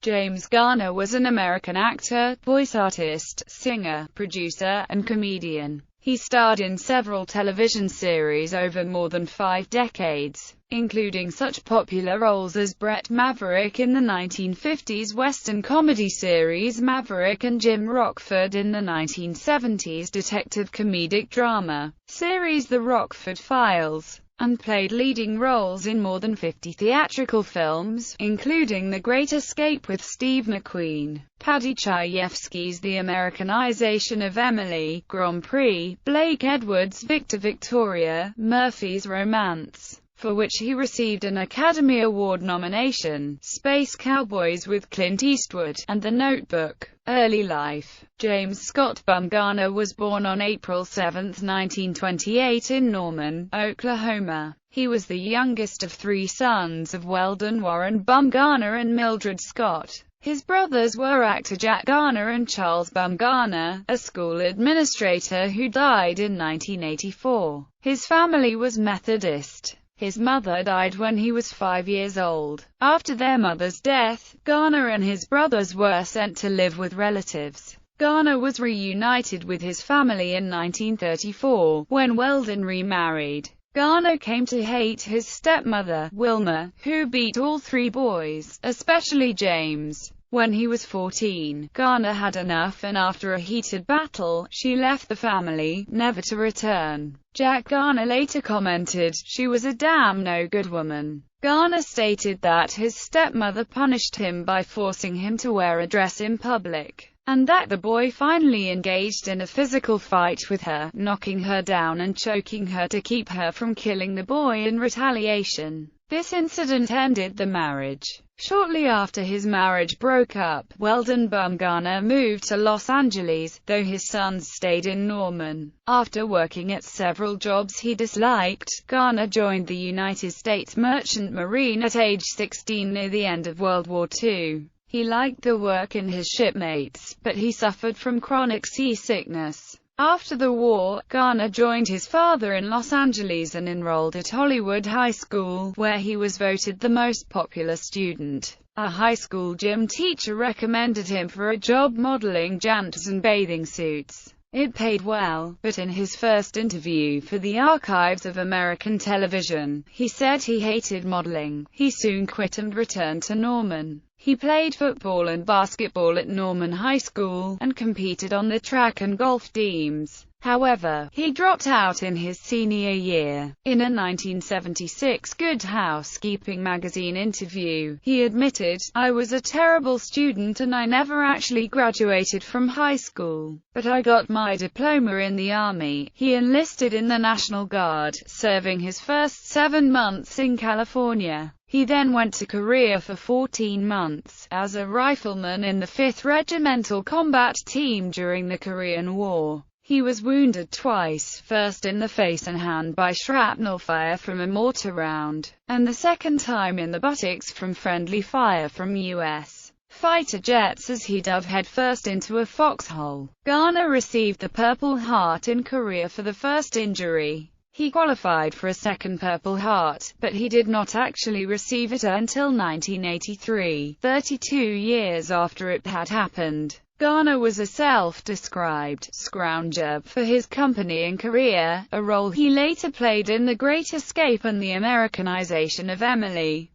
James Garner was an American actor, voice artist, singer, producer, and comedian. He starred in several television series over more than 5 decades, including such popular roles as Brett Maverick in the 1950s Western comedy series Maverick and Jim Rockford in the 1970s detective comedic drama series The Rockford Files, and played leading roles in more than 50 theatrical films, including The Great Escape with Steve McQueen, Paddy Chayefsky's The Americanization of Emily, Grand Prix, Blake Edwards' Victor Victoria, Murphy's Romance, for which he received an Academy Award nomination, Space Cowboys with Clint Eastwood, and The Notebook. Early life. James Scott Bumgarner was born on April 7, 1928 in Norman, Oklahoma. He was the youngest of 3 sons of Weldon Warren Bumgarner and Mildred Scott. His brothers were actor Jack Garner and Charles Bumgarner, a school administrator who died in 1984. His family was Methodist. His mother died when he was 5 years old. After their mother's death, Garner and his brothers were sent to live with relatives. Garner was reunited with his family in 1934, when Weldon remarried. Garner came to hate his stepmother, Wilma, who beat all 3 boys, especially James. When he was 14, Garner had enough and after a heated battle, she left the family, never to return. Jack Garner later commented, "She was a damn no-good woman." Garner stated that his stepmother punished him by forcing him to wear a dress in public, and that the boy finally engaged in a physical fight with her, knocking her down and choking her to keep her from killing the boy in retaliation. This incident ended the marriage. Shortly after his marriage broke up, Weldon Bumgarner moved to Los Angeles, though his sons stayed in Norman. After working at several jobs he disliked, Garner joined the United States Merchant Marine at age 16 near the end of World War II. He liked the work and his shipmates, but he suffered from chronic seasickness. After the war, Garner joined his father in Los Angeles and enrolled at Hollywood High School, where he was voted the most popular student. A high school gym teacher recommended him for a job modeling janks and bathing suits. It paid well, but in his first interview for the Archives of American Television, he said he hated modeling. He soon quit and returned to Norman. He played football and basketball at Norman High School, and competed on the track and golf teams. However, he dropped out in his senior year. In a 1976 Good Housekeeping magazine interview, he admitted, "I was a terrible student and I never actually graduated from high school. But I got my diploma in the Army." He enlisted in the National Guard, serving his first 7 months in California. He then went to Korea for 14 months, as a rifleman in the 5th Regimental Combat Team during the Korean War. He was wounded twice, first in the face and hand by shrapnel fire from a mortar round, and the second time in the buttocks from friendly fire from U.S. fighter jets as he dove headfirst into a foxhole. Garner received the Purple Heart in Korea for the first injury. He qualified for a second Purple Heart, but he did not actually receive it until 1983, 32 years after it had happened. Garner was a self-described scrounger for his company in Korea, a role he later played in The Great Escape and The Americanization of Emily.